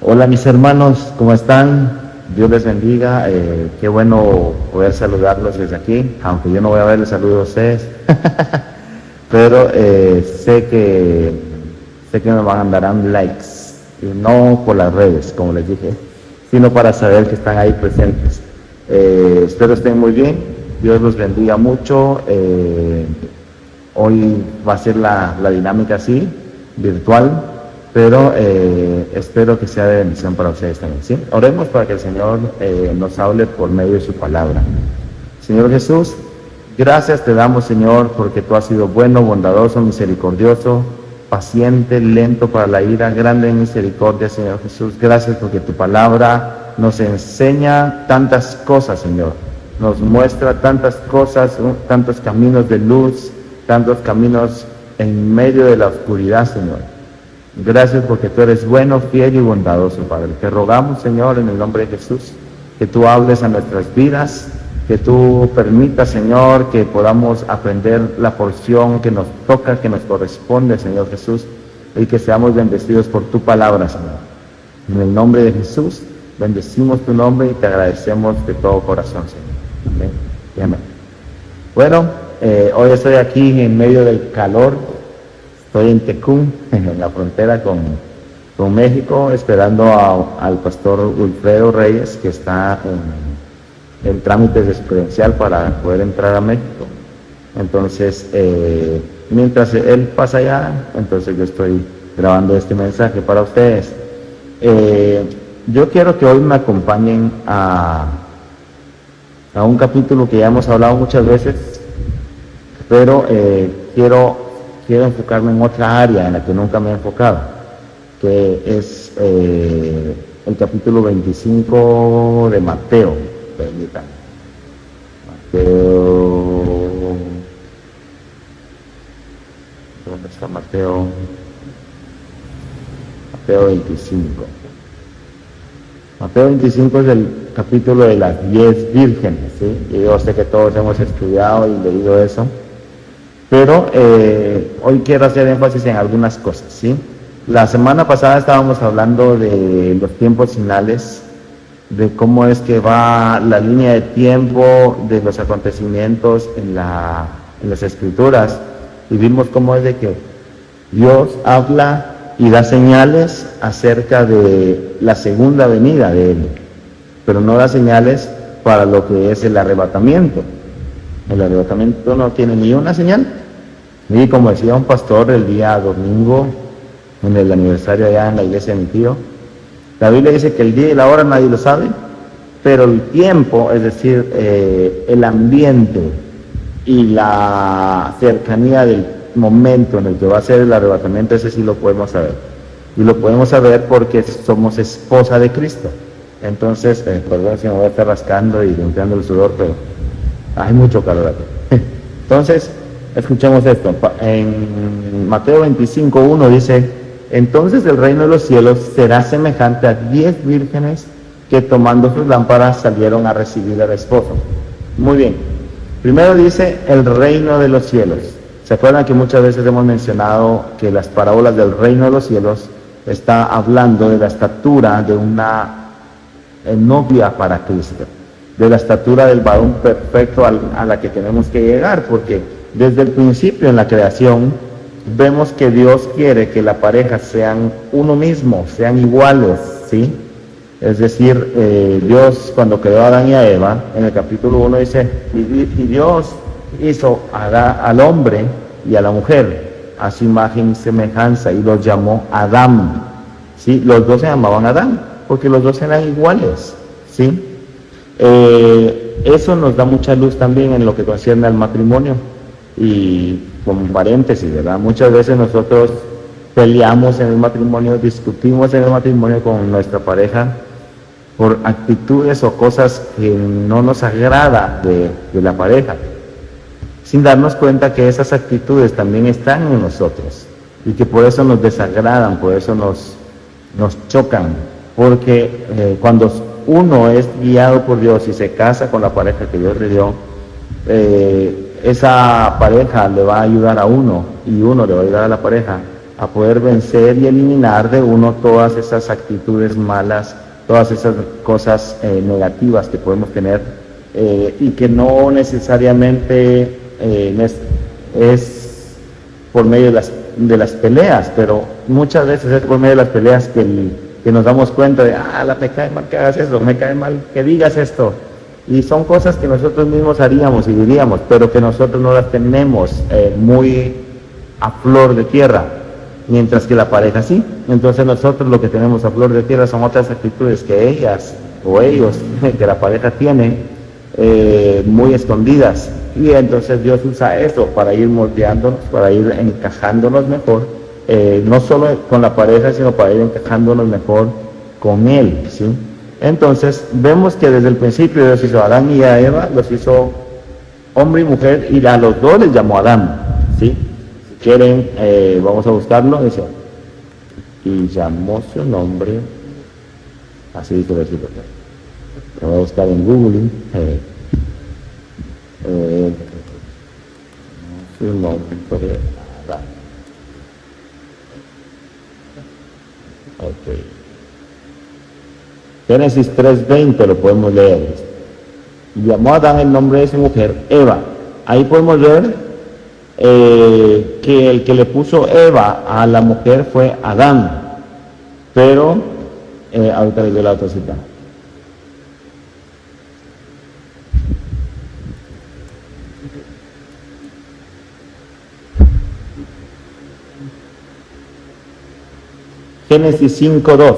Hola mis hermanos, ¿cómo están? Dios les bendiga. Qué bueno poder saludarlos desde aquí, aunque yo no voy a verles saludos a ustedes, pero sé que me mandarán likes, y no por las redes, como les dije, sino para saber que están ahí presentes. Espero estén muy bien, Dios los bendiga mucho. Hoy va a ser la dinámica así, virtual, pero espero que sea de bendición para ustedes también, ¿sí? Oremos para que el Señor nos hable por medio de su palabra. Señor Jesús, gracias te damos, Señor, porque tú has sido bueno, bondadoso, misericordioso, paciente, lento para la ira, grande en misericordia, Señor Jesús. Gracias porque tu palabra nos enseña tantas cosas, Señor. Nos muestra tantas cosas, tantos caminos de luz, tantos caminos en medio de la oscuridad, Señor. Gracias porque tú eres bueno, fiel y bondadoso, Padre. Te rogamos, Señor, en el nombre de Jesús, que tú hables a nuestras vidas, que tú permitas, Señor, que podamos aprender la porción que nos toca, que nos corresponde, Señor Jesús, y que seamos bendecidos por tu palabra, Señor. En el nombre de Jesús, bendecimos tu nombre y te agradecemos de todo corazón, Señor. Amén y amén. Bueno, hoy estoy aquí en medio del calor. Estoy en Tecún, en la frontera con México, esperando al pastor Wilfredo Reyes, que está en trámites de su credencial para poder entrar a México. Entonces, mientras él pasa allá, entonces yo estoy grabando este mensaje para ustedes. Yo quiero que hoy me acompañen a un capítulo que ya hemos hablado muchas veces, pero quiero enfocarme en otra área en la que nunca me he enfocado, que es el capítulo 25 de Mateo. Permítanme. Mateo. ¿Dónde está Mateo? Mateo 25. Mateo 25 es el capítulo de las 10 vírgenes, ¿sí? Y yo sé que todos hemos estudiado y leído eso. Pero hoy quiero hacer énfasis en algunas cosas, ¿sí? La semana pasada estábamos hablando de los tiempos finales, de cómo es que va la línea de tiempo de los acontecimientos en las Escrituras, y vimos cómo es de que Dios habla y da señales acerca de la segunda venida de Él, pero no da señales para lo que es el arrebatamiento. El arrebatamiento no tiene ni una señal. Y como decía un pastor el día domingo, en el aniversario allá en la iglesia de mi tío, la Biblia dice que el día y la hora nadie lo sabe, pero el tiempo, es decir, el ambiente y la cercanía del momento en el que va a ser el arrebatamiento, ese sí lo podemos saber. Y lo podemos saber porque somos esposa de Cristo. Entonces, perdón si me voy a estar rascando y limpiando el sudor, pero hay mucho calor aquí. Entonces, escuchemos esto. En Mateo 25:1 dice: entonces el reino de los cielos será semejante a 10 vírgenes que tomando sus lámparas salieron a recibir al esposo. Muy bien. Primero dice el reino de los cielos. ¿Se acuerdan que muchas veces hemos mencionado que las parábolas del reino de los cielos está hablando de la estatura de una novia para Cristo, de la estatura del varón perfecto a la que tenemos que llegar? Porque desde el principio en la creación vemos que Dios quiere que la pareja sean uno mismo, sean iguales, ¿sí? Es decir, Dios cuando creó a Adán y a Eva, en el capítulo 1 dice, y Dios hizo al hombre y a la mujer a su imagen y semejanza, y los llamó Adán, ¿sí? Los dos se llamaban Adán, porque los dos eran iguales, ¿sí? Eso nos da mucha luz también en lo que concierne al matrimonio. Y como paréntesis, ¿verdad? Muchas veces nosotros peleamos en el matrimonio, discutimos en el matrimonio con nuestra pareja por actitudes o cosas que no nos agrada de la pareja, sin darnos cuenta que esas actitudes también están en nosotros y que por eso nos desagradan, por eso nos chocan, porque cuando uno es guiado por Dios y se casa con la pareja que Dios le dio, esa pareja le va a ayudar a uno y uno le va a ayudar a la pareja a poder vencer y eliminar de uno todas esas actitudes malas, todas esas cosas negativas que podemos tener y que no necesariamente es por medio de las peleas, pero muchas veces es por medio de las peleas que nos damos cuenta de, me cae mal que hagas eso, me cae mal que digas esto. Y son cosas que nosotros mismos haríamos y diríamos, pero que nosotros no las tenemos muy a flor de tierra, mientras que la pareja sí. Entonces nosotros lo que tenemos a flor de tierra son otras actitudes que ellas o ellos, que la pareja tiene, muy escondidas. Y entonces Dios usa eso para ir moldeándonos, para ir encajándonos mejor, no solo con la pareja, sino para ir encajándonos mejor con Él, ¿sí? Entonces vemos que desde el principio Dios hizo a Adán y a Eva, los hizo hombre y mujer, y a los dos les llamó Adán, ¿sí? Si quieren, vamos a buscarlo, dice, y llamó su nombre, así dice el versículo. Lo voy a buscar en Google, su nombre, Adán. Ok. Génesis 3:20 lo podemos leer. Llamó a Adán el nombre de su mujer, Eva. Ahí podemos ver que el que le puso Eva a la mujer fue Adán. Pero, ahorita les doy la otra cita. Génesis 5:2.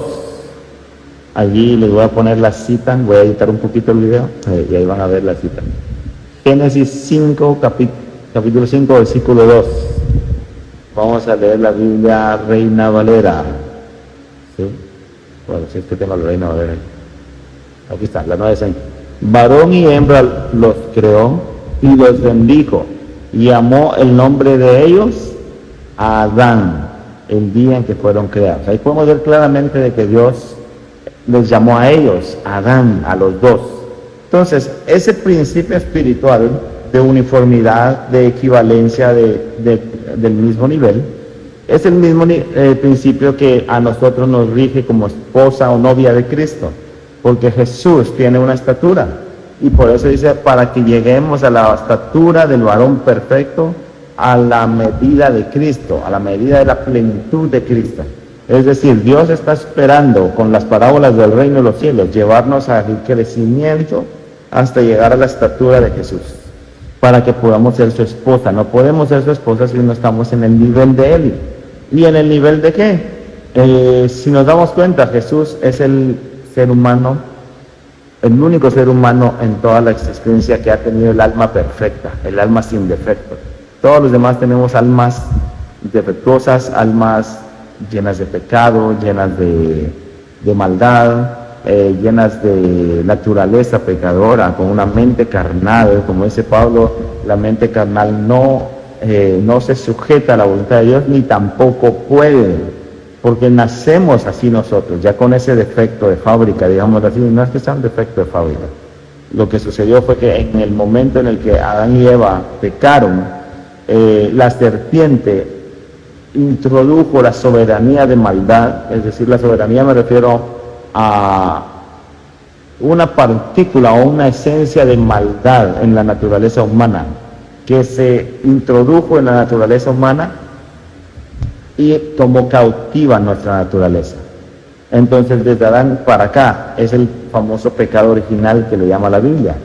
Allí les voy a poner la cita, voy a editar un poquito el video y ahí van a ver la cita. Génesis 5, capítulo 5, versículo 2. Vamos a leer la Biblia Reina Valera. ¿Sí? Bueno, si es que tengo la Reina Valera. Aquí está, la 9:6. Varón y hembra los creó y los bendijo y llamó el nombre de ellos Adán, el día en que fueron creados. Ahí podemos ver claramente de que Dios les llamó a ellos, a Adán, a los dos. Entonces, ese principio espiritual de uniformidad, de equivalencia, del mismo nivel, es el mismo principio que a nosotros nos rige como esposa o novia de Cristo, porque Jesús tiene una estatura, y por eso dice, para que lleguemos a la estatura del varón perfecto, a la medida de Cristo, a la medida de la plenitud de Cristo. Es decir, Dios está esperando con las parábolas del reino de los cielos llevarnos al crecimiento hasta llegar a la estatura de Jesús, para que podamos ser su esposa. No podemos ser su esposa si no estamos en el nivel de Él. ¿Y en el nivel de qué? Si nos damos cuenta, Jesús es el ser humano, el único ser humano en toda la existencia que ha tenido el alma perfecta, el alma sin defecto. Todos los demás tenemos almas defectuosas, almas llenas de pecado, llenas de maldad, llenas de naturaleza pecadora, con una mente carnal. Como dice Pablo, la mente carnal no se sujeta a la voluntad de Dios, ni tampoco puede, porque nacemos así nosotros, ya con ese defecto de fábrica, digamos así. No es que sea un defecto de fábrica. Lo que sucedió fue que en el momento en el que Adán y Eva pecaron, la serpiente introdujo la soberanía de maldad. Es decir, la soberanía me refiero a una partícula o una esencia de maldad en la naturaleza humana, que se introdujo en la naturaleza humana y tomó cautiva nuestra naturaleza. Entonces, desde Adán para acá es el famoso pecado original que le llama la Biblia,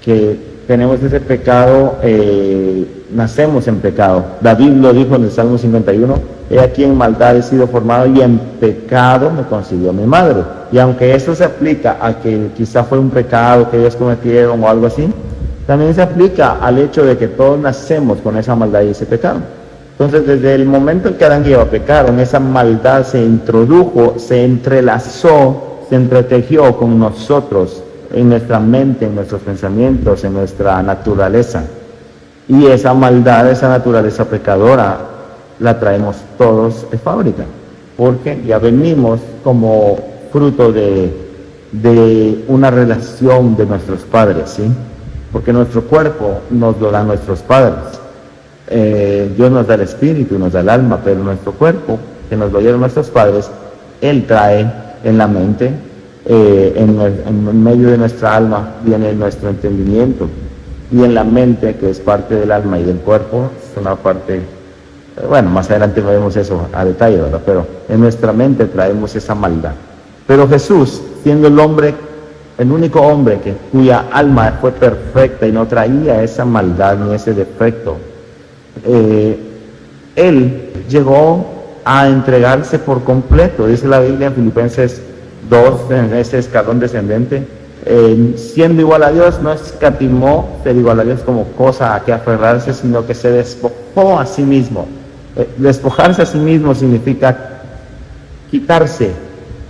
que tenemos ese pecado, nacemos en pecado. David lo dijo en el Salmo 51, he aquí en maldad he sido formado y en pecado me concibió mi madre. Y aunque eso se aplica a que quizá fue un pecado que ellos cometieron o algo así, también se aplica al hecho de que todos nacemos con esa maldad y ese pecado. Entonces, desde el momento en que Adán y Eva pecaron, esa maldad se introdujo, se entrelazó, se entretejió con nosotros, en nuestra mente, en nuestros pensamientos, en nuestra naturaleza. Y esa maldad, esa naturaleza pecadora, la traemos todos de fábrica, porque ya venimos como fruto de una relación de nuestros padres, ¿sí? Porque nuestro cuerpo nos lo dan nuestros padres. Dios nos da el espíritu, nos da el alma, pero nuestro cuerpo, que nos lo dieron nuestros padres, Él trae en la mente, en medio de nuestra alma viene nuestro entendimiento, y en la mente, que es parte del alma y del cuerpo, es una parte, bueno, más adelante veremos eso a detalle, ¿verdad? Pero en nuestra mente traemos esa maldad. Pero Jesús, siendo el hombre, el único hombre cuya alma fue perfecta y no traía esa maldad ni ese defecto, Él llegó a entregarse por completo. Dice la Biblia en Filipenses 2, en ese escalón descendente, siendo igual a Dios, no escatimó ser igual a Dios como cosa a que aferrarse, sino que se despojó a sí mismo. Despojarse a sí mismo significa quitarse,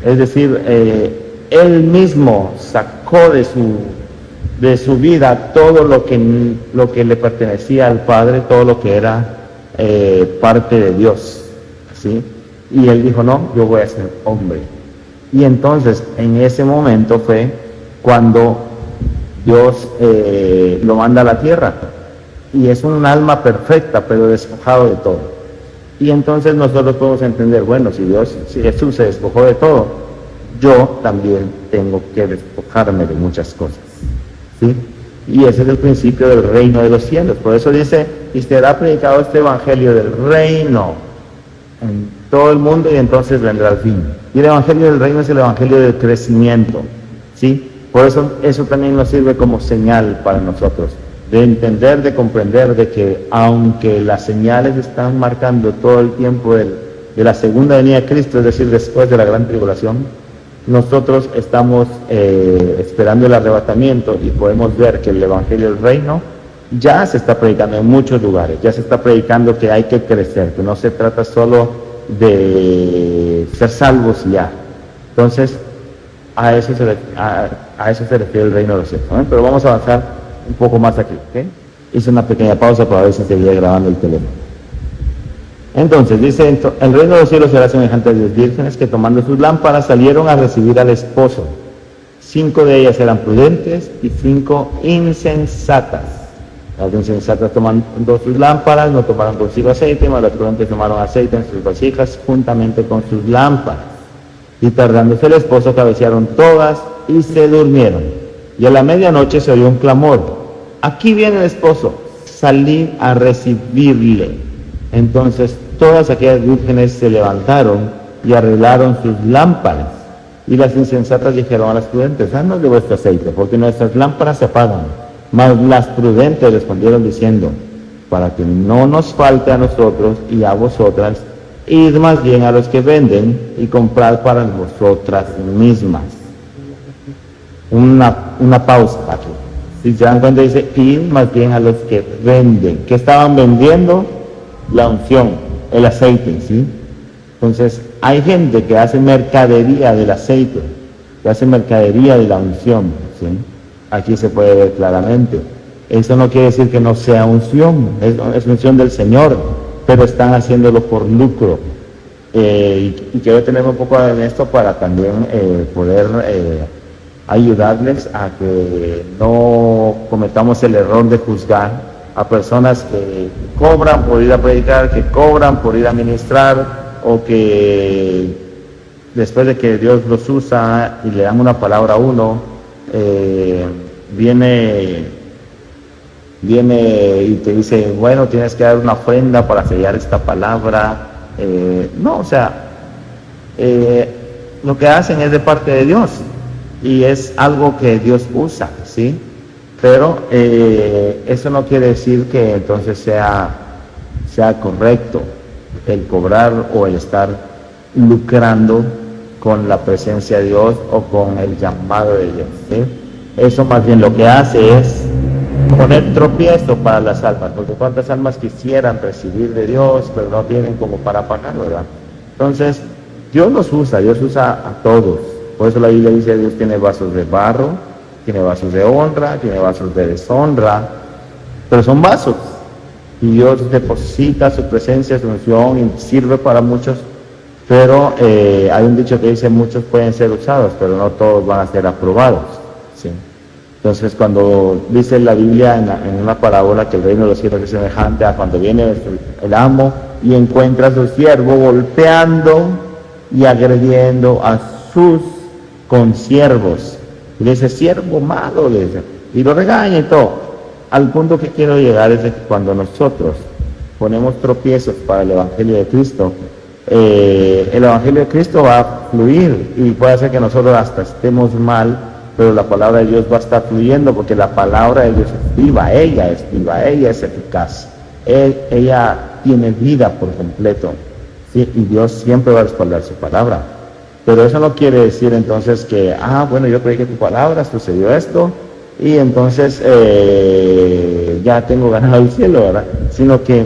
es decir, Él mismo sacó de su vida todo lo que le pertenecía al Padre, todo lo que era parte de Dios, ¿sí? Y Él dijo, no, yo voy a ser hombre. Y entonces, en ese momento fue cuando Dios lo manda a la tierra. Y es un alma perfecta, pero despojado de todo. Y entonces nosotros podemos entender, bueno, si Jesús se despojó de todo, yo también tengo que despojarme de muchas cosas, ¿sí? Y ese es el principio del reino de los cielos. Por eso dice, y será predicado este evangelio del reino en todo el mundo y entonces vendrá el fin. Y el evangelio del reino es el evangelio del crecimiento, ¿sí? Por eso también nos sirve como señal para nosotros, de entender, de comprender de que aunque las señales están marcando todo el tiempo de la segunda venida de Cristo, es decir, después de la gran tribulación, nosotros estamos esperando el arrebatamiento y podemos ver que el evangelio del reino ya se está predicando en muchos lugares, ya se está predicando que hay que crecer, que no se trata solo de ser salvos y ya. Entonces, a eso se refiere el reino de los cielos, ¿no? Pero vamos a avanzar un poco más aquí, ¿ok? Hice una pequeña pausa para ver si seguía grabando el teléfono. Entonces, dice, el reino de los cielos será semejante a 10 vírgenes que tomando sus lámparas salieron a recibir al esposo. 5 de ellas eran prudentes y 5 insensatas. Las insensatas tomando sus lámparas, no tomaron consigo aceite, mas las prudentes tomaron aceite en sus vasijas juntamente con sus lámparas. Y tardándose el esposo, cabecearon todas y se durmieron. Y a la medianoche se oyó un clamor: aquí viene el esposo, salid a recibirle. Entonces todas aquellas vírgenes se levantaron y arreglaron sus lámparas. Y las insensatas dijeron a las prudentes: danos de vuestro aceite, porque nuestras lámparas se apagan. Mas las prudentes respondieron diciendo: para que no nos falte a nosotros y a vosotras, id más bien a los que venden y comprad para vosotras mismas. Una pausa aquí. Si se dan cuenta, dice: id más bien a los que venden. ¿Qué estaban vendiendo? La unción, el aceite, ¿sí? Entonces, hay gente que hace mercadería del aceite, que hace mercadería de la unción, ¿sí? Aquí se puede ver claramente. Eso no quiere decir que no sea unción, es unción del Señor, pero están haciéndolo por lucro. Y quiero tener un poco en esto para también poder ayudarles a que no cometamos el error de juzgar a personas que cobran por ir a predicar, que cobran por ir a ministrar, o que después de que Dios los usa y le dan una palabra a uno, viene y te dice: bueno, tienes que dar una ofrenda para sellar esta palabra. No, o sea, lo que hacen es de parte de Dios y es algo que Dios usa, ¿sí? Pero eso no quiere decir que entonces sea correcto el cobrar o el estar lucrando con la presencia de Dios o con el llamado de Dios, ¿sí? Eso más bien lo que hace es poner tropiezo para las almas, porque cuántas almas quisieran recibir de Dios, pero no tienen como para pagar, ¿verdad? Entonces, Dios usa a todos. Por eso la Biblia dice: Dios tiene vasos de barro, tiene vasos de honra, tiene vasos de deshonra, pero son vasos. Y Dios deposita su presencia, su unción, y sirve para muchos, pero hay un dicho que dice: muchos pueden ser usados, pero no todos van a ser aprobados, ¿sí? Entonces, cuando dice la Biblia en una parábola que el reino de los cielos es semejante a cuando viene el amo y encuentra a su siervo golpeando y agrediendo a sus consiervos. Y le dice, siervo malo, le dice, y lo regaña y todo. Al punto que quiero llegar es de que cuando nosotros ponemos tropiezos para el Evangelio de Cristo, el Evangelio de Cristo va a fluir y puede hacer que nosotros hasta estemos mal, pero la palabra de Dios va a estar fluyendo porque la palabra de Dios es viva, ella es eficaz, ella tiene vida por completo, ¿sí? Y Dios siempre va a respaldar su palabra. Pero eso no quiere decir entonces que, bueno, yo creí que tu palabra sucedió esto y entonces ya tengo ganado el cielo, ¿verdad? Sino que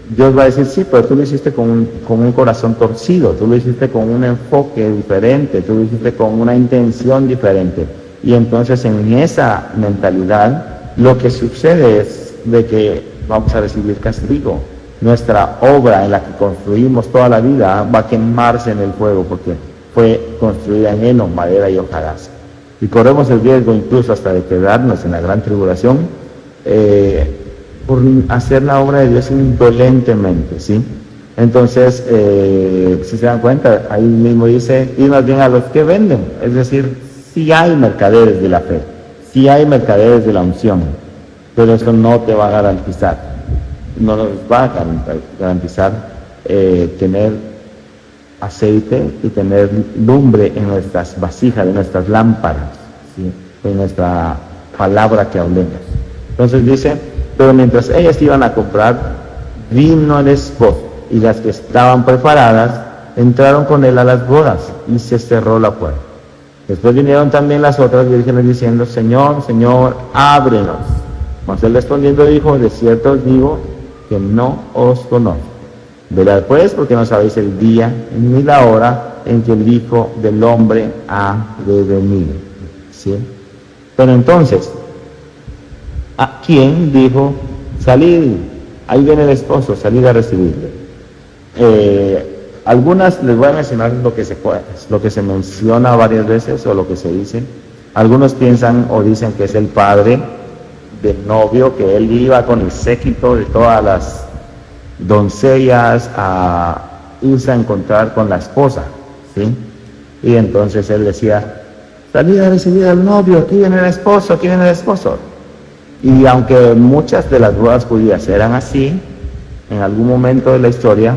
Dios va a decir, sí, pero tú lo hiciste con un corazón torcido, tú lo hiciste con un enfoque diferente, tú lo hiciste con una intención diferente. Y entonces en esa mentalidad lo que sucede es de que vamos a recibir castigo. Nuestra obra en la que construimos toda la vida va a quemarse en el fuego porque fue construida en heno, madera y hojarasca. Y corremos el riesgo incluso hasta de quedarnos en la gran tribulación por hacer la obra de Dios indolentemente, ¿sí? Entonces, si se dan cuenta, ahí mismo dice, y más bien a los que venden, es decir, sí hay mercaderes de la fe, sí hay mercaderes de la unción, pero eso no te va a garantizar, no nos va a garantizar tener aceite y tener lumbre en nuestras vasijas, en nuestras lámparas, ¿sí? En nuestra palabra que hablemos. Entonces dice, pero mientras ellas iban a comprar, vino el esposo, y las que estaban preparadas entraron con él a las bodas, y se cerró la puerta. Después vinieron también las otras vírgenes diciendo, Señor, Señor, ábrenos. Mas él respondiendo dijo, de cierto os digo que no os conozco. Velad pues, porque no sabéis el día ni la hora en que el Hijo del Hombre ha de venir. ¿Sí? Pero entonces, ¿a quién dijo, salid, ahí viene el esposo, salid a recibirle? Algunas les voy a mencionar lo que se menciona varias veces o lo que se dice. Algunos piensan o dicen que es el padre del novio, que él iba con el séquito de todas las doncellas a irse a encontrar con la esposa, ¿sí? Y entonces él decía, salid a recibir al novio, aquí viene el esposo, aquí viene el esposo. Y aunque muchas de las bodas judías eran así, en algún momento de la historia,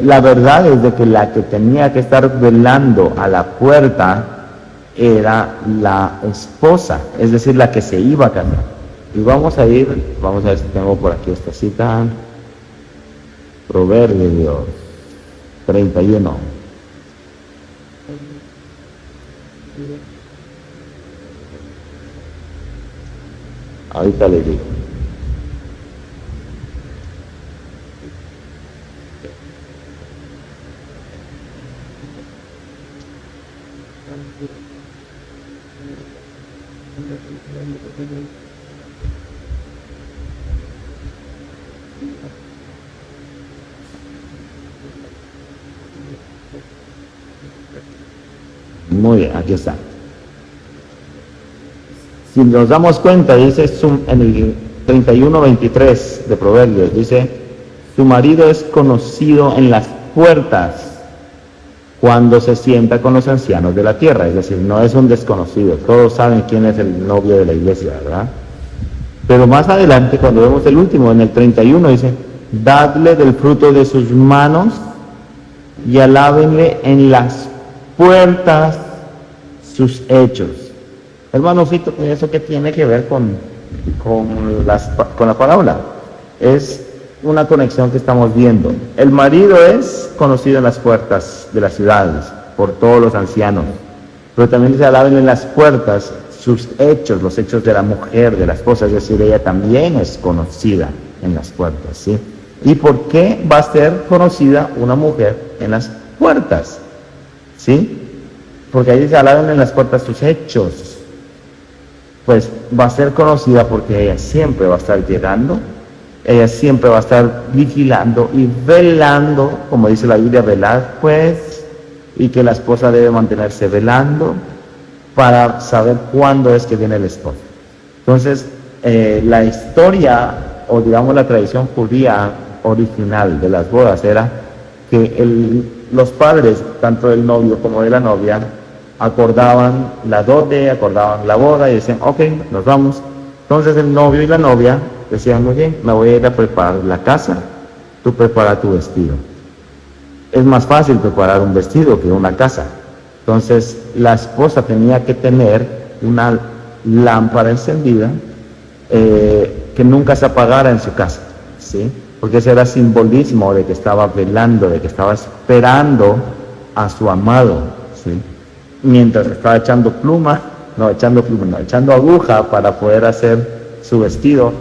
la verdad es de que la que tenía que estar velando a la puerta era la esposa, es decir, la que se iba a casar. Y vamos a ver si tengo por aquí esta cita, Proverbios 31. Ahorita les digo. Muy bien, aquí está. Si nos damos cuenta, dice en el 31:23 de Proverbios, dice, su marido es conocido en las puertas cuando se sienta con los ancianos de la tierra, es decir, no es un desconocido, todos saben quién es el novio de la iglesia, ¿verdad? Pero más adelante, cuando vemos el último, en el 31, dice, dadle del fruto de sus manos y alábenle en las puertas sus hechos. Hermano Fito, ¿eso qué tiene que ver con la parábola? Es una conexión que estamos viendo. El marido es conocido en las puertas de las ciudades por todos los ancianos, pero también se alaben en las puertas sus hechos, los hechos de la mujer, de la esposa, es decir, ella también es conocida en las puertas, ¿sí? ¿Y por qué va a ser conocida una mujer en las puertas? ¿Sí? Porque ahí se alaben en las puertas sus hechos. Pues va a ser conocida porque ella siempre va a estar llegando, ella siempre va a estar vigilando y velando, como dice la Biblia, velad pues, y que la esposa debe mantenerse velando, para saber cuándo es que viene el esposo. Entonces, la historia, o digamos la tradición judía original de las bodas era que los padres, tanto del novio como de la novia, acordaban la dote, acordaban la boda y decían, ok, nos vamos. Entonces el novio y la novia decían, muy bien, me voy a ir a preparar la casa, tú prepara tu vestido. Es más fácil preparar un vestido que una casa. Entonces la esposa tenía que tener una lámpara encendida que nunca se apagara en su casa, ¿sí? Porque ese era simbolismo de que estaba velando, de que estaba esperando a su amado, ¿sí? Mientras estaba echando aguja para poder hacer su vestido,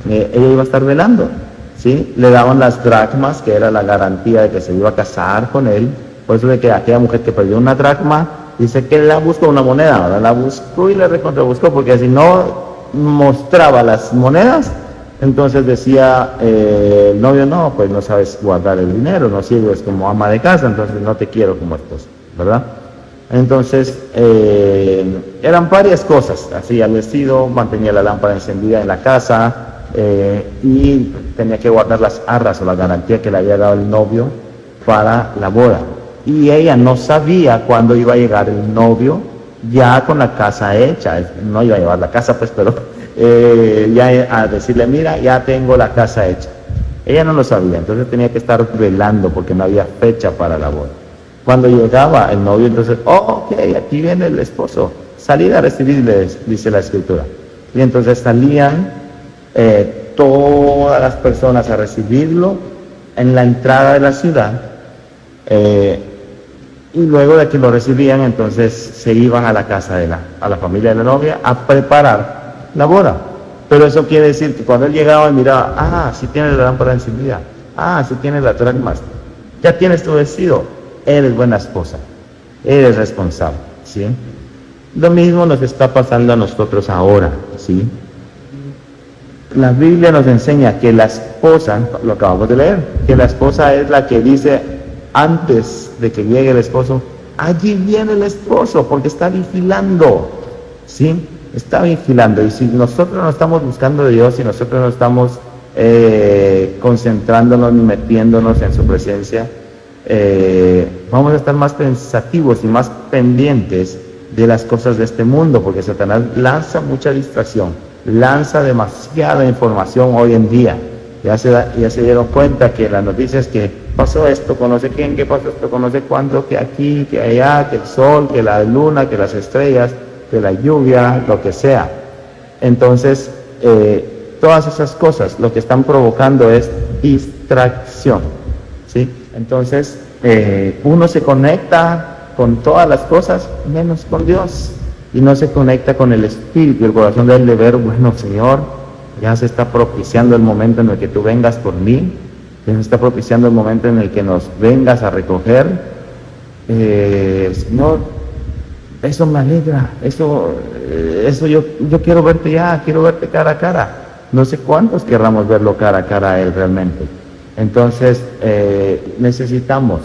ella iba a estar velando, ¿sí? Le daban las dracmas, que era la garantía de que se iba a casar con él. Por eso de que aquella mujer que perdió una dracma, dice que la buscó una moneda, ahora la buscó y la recontrabuscó, porque si no mostraba las monedas, entonces decía el novio, no, pues no sabes guardar el dinero, no sirves como ama de casa, entonces no te quiero como esposa, ¿verdad? Entonces, eran varias cosas, hacía el vestido, mantenía la lámpara encendida en la casa, y tenía que guardar las arras o la garantía que le había dado el novio para la boda. Y ella no sabía cuándo iba a llegar el novio ya con la casa hecha, no iba a llevar la casa pues, pero ya a decirle, mira, ya tengo la casa hecha. Ella no lo sabía, entonces tenía que estar velando porque no había fecha para la boda. Cuando llegaba el novio, entonces, ok, aquí viene el esposo, salid a recibirles, dice la escritura. Y entonces salían todas las personas a recibirlo en la entrada de la ciudad, y luego de que lo recibían, entonces se iban a la casa a la familia de la novia a preparar la boda. Pero eso quiere decir que cuando él llegaba y miraba, si tienes la lámpara encendida, si tienes las dracmas, ya tienes tu vestido, eres buena esposa, eres responsable, ¿sí? Lo mismo nos está pasando a nosotros ahora, ¿sí? La Biblia nos enseña que la esposa, lo acabamos de leer, que la esposa es la que dice antes de que llegue el esposo, allí viene el esposo, porque está vigilando, ¿sí? Está vigilando. Y si nosotros no estamos buscando de Dios, si nosotros no estamos concentrándonos ni metiéndonos en su presencia, vamos a estar más pensativos y más pendientes de las cosas de este mundo, porque Satanás lanza mucha distracción, lanza demasiada información hoy en día. Ya se dieron cuenta que las noticias que pasó esto con no sé quién, que pasó esto con no sé cuánto, que aquí, que allá, que el sol, que la luna, que las estrellas, que la lluvia, lo que sea. Entonces, todas esas cosas lo que están provocando es distracción, ¿sí? Entonces, uno se conecta con todas las cosas menos con Dios, y no se conecta con el espíritu y el corazón de él, de ver, bueno, Señor, ya se está propiciando el momento en el que tú vengas por mí, ya se está propiciando el momento en el que nos vengas a recoger. Señor, eso me alegra, eso yo quiero verte ya, quiero verte cara a cara. No sé cuántos querramos verlo cara a cara a él realmente. Entonces, necesitamos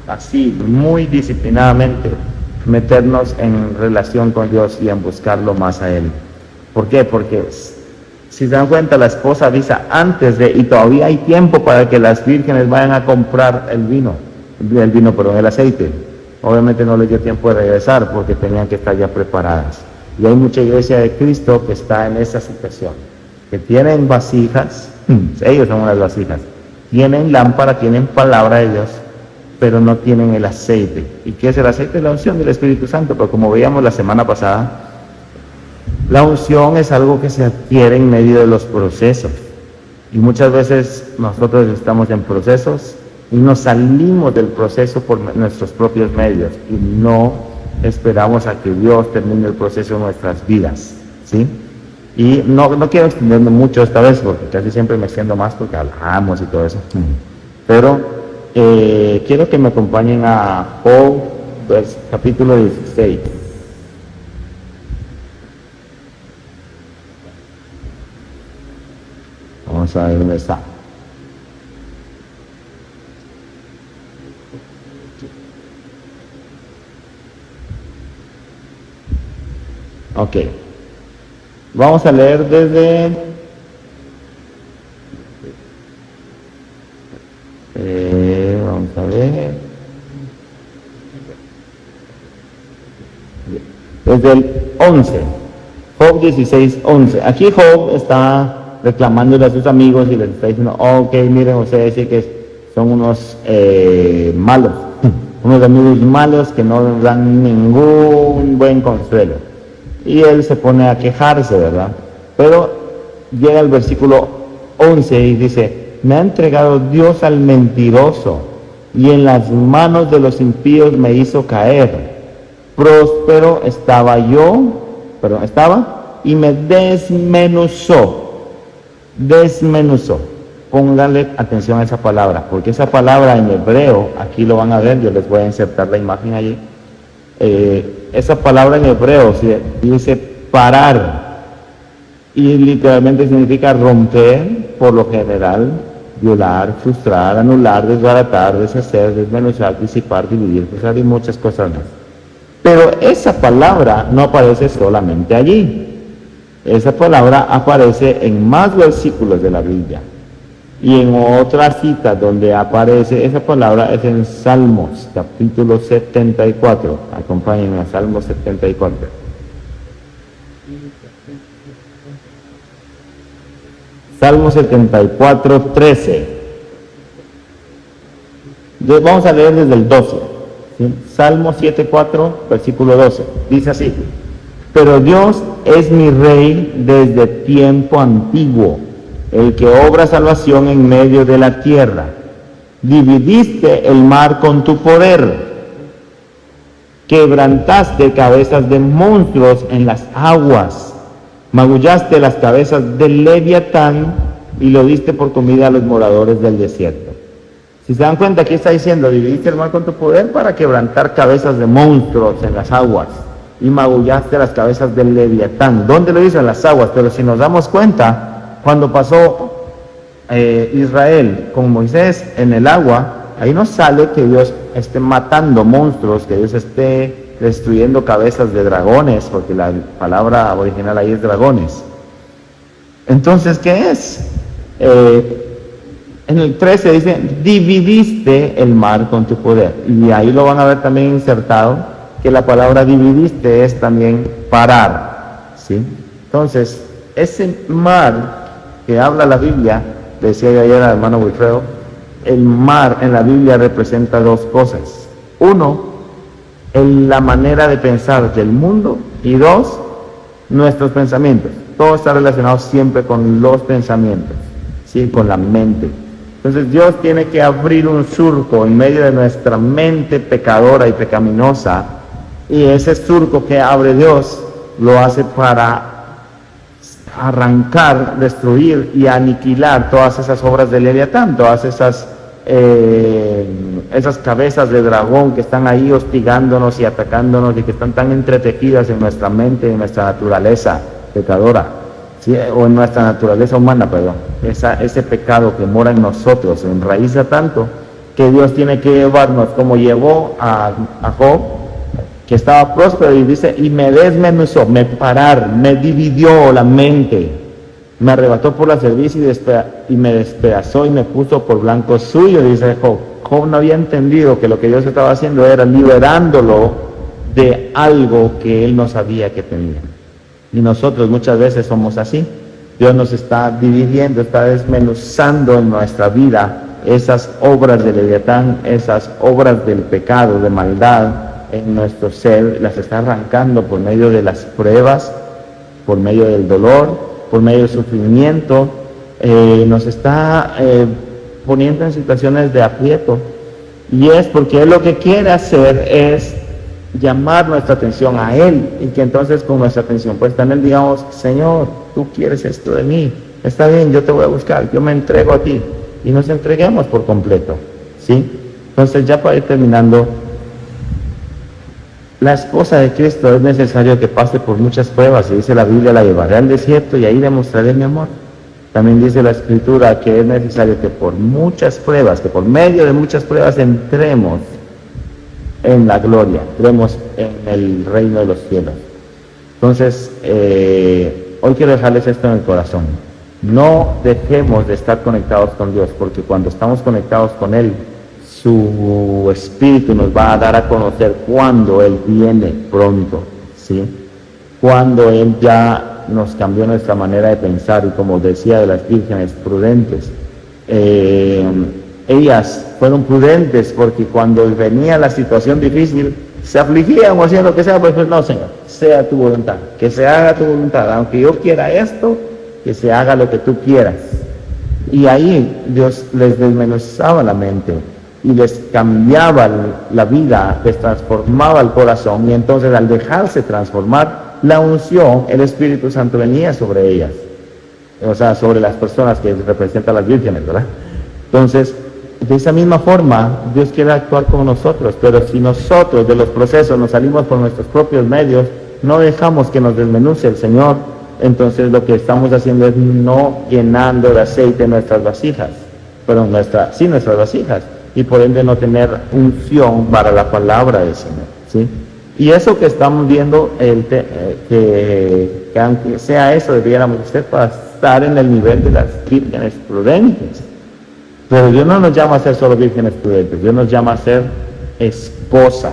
así, muy disciplinadamente, meternos en relación con Dios y en buscarlo más a Él. ¿Por qué? Porque si se dan cuenta, la esposa avisa antes y todavía hay tiempo para que las vírgenes vayan a comprar el aceite. Obviamente no les dio tiempo de regresar porque tenían que estar ya preparadas. Y hay mucha iglesia de Cristo que está en esa situación, que tienen vasijas, ellos son unas vasijas, tienen lámpara, tienen palabra de Dios, pero no tienen el aceite. ¿Y qué es el aceite? La unción del Espíritu Santo. Pero como veíamos la semana pasada, la unción es algo que se adquiere en medio de los procesos. Y muchas veces nosotros estamos en procesos y nos salimos del proceso por nuestros propios medios y no esperamos a que Dios termine el proceso en nuestras vidas, ¿sí? Y no quiero extenderme mucho esta vez porque casi siempre me extiendo más porque hablamos y todo eso. Pero quiero que me acompañen a Job, capítulo 16. Vamos a ver dónde está. Ok. Vamos a leer desde... vamos a ver. Desde el 11. Job 16:11. Aquí Job está reclamándole a sus amigos y les está diciendo, ok, miren, ustedes sí que son unos malos, unos amigos malos que no nos dan ningún buen consuelo. Y él se pone a quejarse, ¿verdad? Pero llega al versículo 11 y dice, me ha entregado Dios al mentiroso y en las manos de los impíos me hizo caer. Próspero estaba y me desmenuzó. Pónganle atención a esa palabra, porque esa palabra en hebreo, aquí lo van a ver, yo les voy a insertar la imagen allí. Esa palabra en hebreo dice parar y literalmente significa romper, por lo general, violar, frustrar, anular, desbaratar, deshacer, desmenuzar, disipar, dividir, y muchas cosas más. Pero esa palabra no aparece solamente allí. Esa palabra aparece en más versículos de la Biblia. Y en otra cita donde aparece esa palabra es en Salmos, capítulo 74. Acompáñenme a Salmos 74. Salmo 74, 13. Vamos a leer desde el 12. ¿Sí? Salmo 7:4, versículo 12. Dice así: pero Dios es mi rey desde tiempo antiguo, el que obra salvación en medio de la tierra. Dividiste el mar con tu poder, quebrantaste cabezas de monstruos en las aguas, magullaste las cabezas del Leviatán y lo diste por comida a los moradores del desierto. Si se dan cuenta, aquí está diciendo, dividiste el mar con tu poder para quebrantar cabezas de monstruos en las aguas y magullaste las cabezas del Leviatán. ¿Dónde lo hizo? En las aguas. Pero si nos damos cuenta, cuando pasó Israel con Moisés en el agua, ahí no sale que Dios esté matando monstruos, que Dios esté destruyendo cabezas de dragones, porque la palabra original ahí es dragones. Entonces, ¿qué es? En el 13 dice, dividiste el mar con tu poder. Y ahí lo van a ver también insertado, que la palabra dividiste es también parar, ¿sí? Entonces, ese mar que habla la Biblia, decía yo ayer al hermano Wilfredo, el mar en la Biblia representa dos cosas. Uno, la manera de pensar del mundo, y dos, nuestros pensamientos. Todo está relacionado siempre con los pensamientos, ¿sí? Con la mente. Entonces Dios tiene que abrir un surco en medio de nuestra mente pecadora y pecaminosa, y ese surco que abre Dios lo hace para arrancar, destruir y aniquilar todas esas obras de Leviatán, todas esas cabezas de dragón que están ahí hostigándonos y atacándonos y que están tan entretejidas en nuestra mente y en nuestra naturaleza pecadora, ¿sí? O en nuestra naturaleza humana, perdón. Ese pecado que mora en nosotros se enraiza tanto que Dios tiene que llevarnos, como llevó a Job, que estaba próspero, y dice, y me desmenuzó, me dividió la mente, me arrebató por la cerviz y me despedazó y me puso por blanco suyo, dice Job. Job no había entendido que lo que Dios estaba haciendo era liberándolo de algo que él no sabía que tenía. Y nosotros muchas veces somos así. Dios nos está dividiendo, está desmenuzando en nuestra vida esas obras de Leviatán, esas obras del pecado, de maldad en nuestro ser, las está arrancando por medio de las pruebas, por medio del dolor, por medio del sufrimiento, nos está poniendo en situaciones de aprieto, y es porque Él lo que quiere hacer es llamar nuestra atención a Él, y que entonces con nuestra atención puesta en Él digamos, Señor, tú quieres esto de mí, está bien, yo te voy a buscar, yo me entrego a ti, y nos entreguemos por completo, ¿sí? Entonces, ya para ir terminando, la esposa de Cristo es necesario que pase por muchas pruebas, y dice la Biblia, la llevaré al desierto y ahí demostraré mi amor. También dice la Escritura que es necesario que por muchas pruebas, que por medio de muchas pruebas entremos en la gloria, entremos en el reino de los cielos. Entonces, hoy quiero dejarles esto en el corazón. No dejemos de estar conectados con Dios, porque cuando estamos conectados con Él, su Espíritu nos va a dar a conocer cuando Él viene pronto, ¿sí? Cuando Él ya nos cambió nuestra manera de pensar, y como decía de las vírgenes prudentes, ellas fueron prudentes porque cuando venía la situación difícil, se afligían o hacían lo que sea, pues no, Señor, sea tu voluntad, que se haga tu voluntad, aunque yo quiera esto, que se haga lo que tú quieras. Y ahí Dios les desmenuzaba la mente y les cambiaba la vida, les transformaba el corazón, y entonces al dejarse transformar, la unción, el Espíritu Santo venía sobre ellas, o sea, sobre las personas que representan a las vírgenes, ¿verdad? Entonces, de esa misma forma, Dios quiere actuar con nosotros, pero si nosotros de los procesos nos salimos por nuestros propios medios, no dejamos que nos desmenuce el Señor, entonces lo que estamos haciendo es no llenando de aceite nuestras vasijas, nuestras vasijas, y por ende no tener unción para la palabra del Señor, ¿sí? Y eso que estamos viendo, que aunque sea eso, debiéramos ser para estar en el nivel de las vírgenes prudentes. Pero Dios no nos llama a ser solo vírgenes prudentes, Dios nos llama a ser esposa.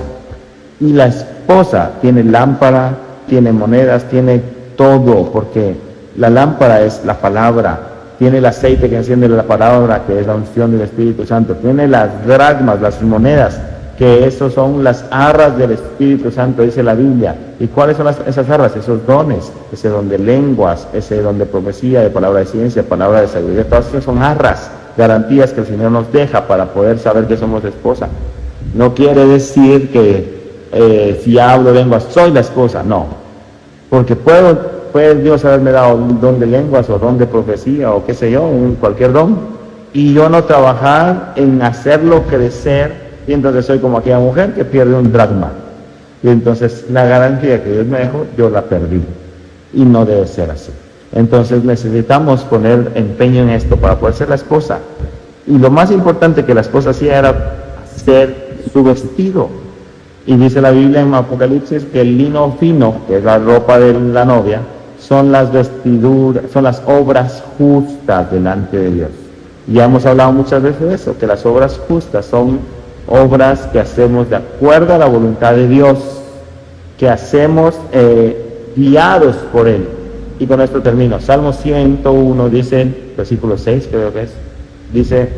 Y la esposa tiene lámpara, tiene monedas, tiene todo, porque la lámpara es la palabra, tiene el aceite que enciende la palabra, que es la unción del Espíritu Santo, tiene las dracmas, las monedas, que esos son las arras del Espíritu Santo, dice la Biblia. ¿Y cuáles son esas arras? Esos dones, ese don de lenguas, ese don de profecía, de palabra de ciencia, palabra de sabiduría, todas esas son arras, garantías que el Señor nos deja para poder saber que somos esposa. No quiere decir que si hablo lenguas soy la esposa, no, porque puede Dios haberme dado un don de lenguas o don de profecía o qué sé yo, cualquier don, y yo no trabajar en hacerlo crecer, y entonces soy como aquella mujer que pierde un dracma, y entonces la garantía que Dios me dejó, yo la perdí, y no debe ser así. Entonces necesitamos poner empeño en esto para poder ser la esposa, y lo más importante que la esposa hacía era hacer su vestido. Y dice la Biblia en Apocalipsis que el lino fino, que es la ropa de la novia, son las vestiduras, son las obras justas delante de Dios. Ya hemos hablado muchas veces de eso, que las obras justas son obras que hacemos de acuerdo a la voluntad de Dios, que hacemos guiados por Él. Y con esto termino. Salmo 101 dice, versículo 6 creo que es, dice,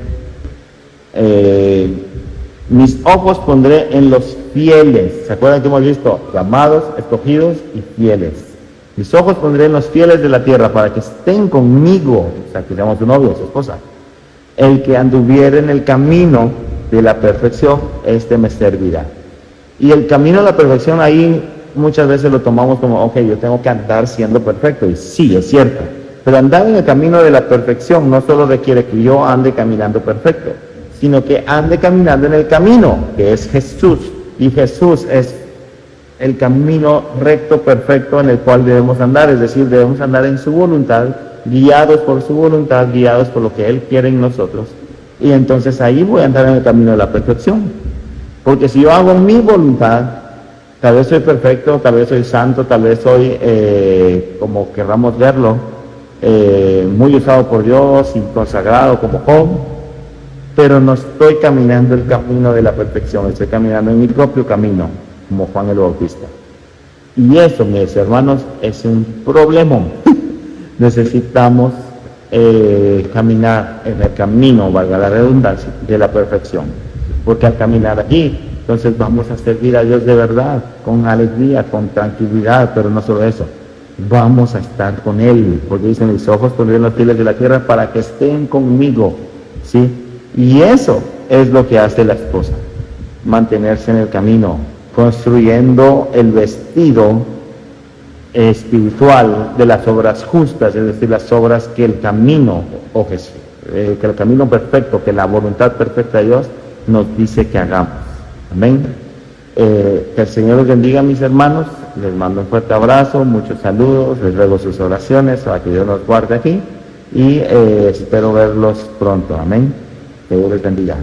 mis ojos pondré en los fieles. ¿Se acuerdan que hemos visto? Llamados, escogidos y fieles. Mis ojos pondré en los fieles de la tierra para que estén conmigo, o sea, que seamos su novio, su esposa. El que anduviere en el camino de la perfección, este me servirá. Y el camino de la perfección ahí muchas veces lo tomamos como, ok, yo tengo que andar siendo perfecto, y sí, es cierto. Pero andar en el camino de la perfección no solo requiere que yo ande caminando perfecto, sino que ande caminando en el camino, que es Jesús. Y Jesús es el camino recto, perfecto en el cual debemos andar, es decir, debemos andar en su voluntad, guiados por su voluntad, guiados por lo que Él quiere en nosotros. Y entonces ahí voy a andar en el camino de la perfección. Porque si yo hago mi voluntad, tal vez soy perfecto, tal vez soy santo, tal vez soy, como querramos verlo, muy usado por Dios y consagrado como Job, pero no estoy caminando el camino de la perfección, estoy caminando en mi propio camino, como Juan el Bautista. Y eso, mis hermanos, es un problema. Necesitamos caminar en el camino, valga la redundancia, de la perfección. Porque al caminar allí, entonces vamos a servir a Dios de verdad, con alegría, con tranquilidad, pero no solo eso, vamos a estar con Él, porque dicen, mis ojos pondré en los fieles de la tierra para que estén conmigo, ¿sí? Y eso es lo que hace la esposa, mantenerse en el camino, construyendo el vestido espiritual de las obras justas, es decir, las obras que el camino, que el camino perfecto, que la voluntad perfecta de Dios nos dice que hagamos. Amén. Que el Señor los bendiga, mis hermanos. Les mando un fuerte abrazo, muchos saludos, les ruego sus oraciones para que Dios nos guarde aquí y espero verlos pronto. Amén. Que Dios les bendiga.